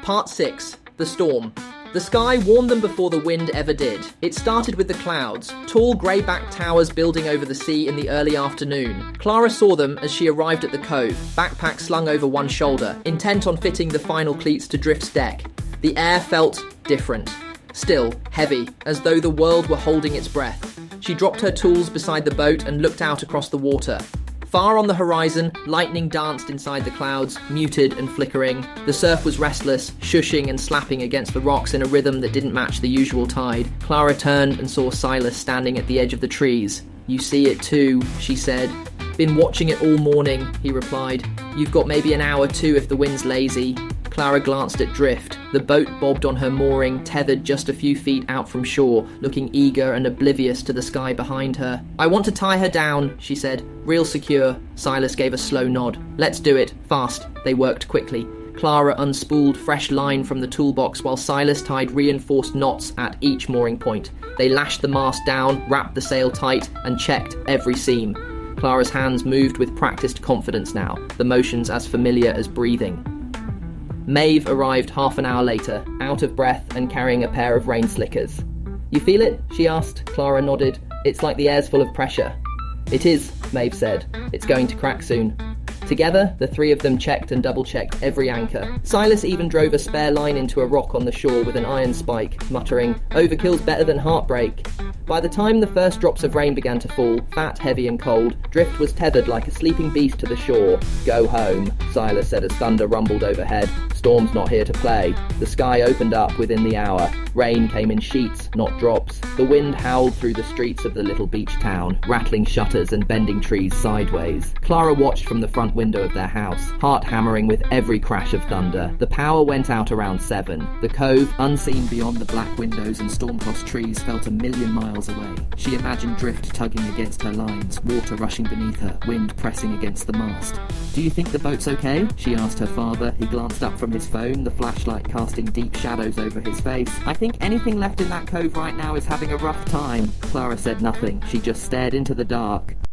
Part 6. The Storm. The sky warned them before the wind ever did. It started with the clouds, tall grey-backed towers building over the sea in the early afternoon. Clara saw them as she arrived at the cove, backpack slung over one shoulder, intent on fitting the final cleats to Drift's deck. The air felt different. Still, heavy, as though the world were holding its breath. She dropped her tools beside the boat and looked out across the water. Far on the horizon, lightning danced inside the clouds, muted and flickering. The surf was restless, shushing and slapping against the rocks in a rhythm that didn't match the usual tide. Clara turned and saw Silas standing at the edge of the trees. "You see it too," she said. "Been watching it all morning," he replied. "You've got maybe an hour too if the wind's lazy." Clara glanced at Drift. The boat bobbed on her mooring, tethered just a few feet out from shore, looking eager and oblivious to the sky behind her. "I want to tie her down," she said. "Real secure." Silas gave a slow nod. "Let's do it. Fast." They worked quickly. Clara unspooled fresh line from the toolbox while Silas tied reinforced knots at each mooring point. They lashed the mast down, wrapped the sail tight, and checked every seam. Clara's hands moved with practiced confidence now, the motions as familiar as breathing. Maeve arrived half an hour later, out of breath and carrying a pair of rain slickers. "You feel it?" she asked. Clara nodded. "It's like the air's full of pressure." "It is," Maeve said. "It's going to crack soon." Together, the three of them checked and double-checked every anchor. Silas even drove a spare line into a rock on the shore with an iron spike, muttering, "Overkill's better than heartbreak." By the time the first drops of rain began to fall, fat, heavy and cold, Drift was tethered like a sleeping beast to the shore. "Go home," Silas said as thunder rumbled overhead. "Storm's not here to play." The sky opened up within the hour. Rain came in sheets, not drops. The wind howled through the streets of the little beach town, rattling shutters and bending trees sideways. Clara watched from the front window of their house, heart hammering with every crash of thunder. The power went out around 7. The cove, unseen beyond the black windows and storm-tossed trees, felt a million miles away. She imagined Drift tugging against her lines, water rushing beneath her, wind pressing against the mast. "Do you think the boat's okay?" she asked her father. He glanced up from his phone, the flashlight casting deep shadows over his face. "I think anything left in that cove right now is having a rough time." Clara said nothing. She just stared into the dark.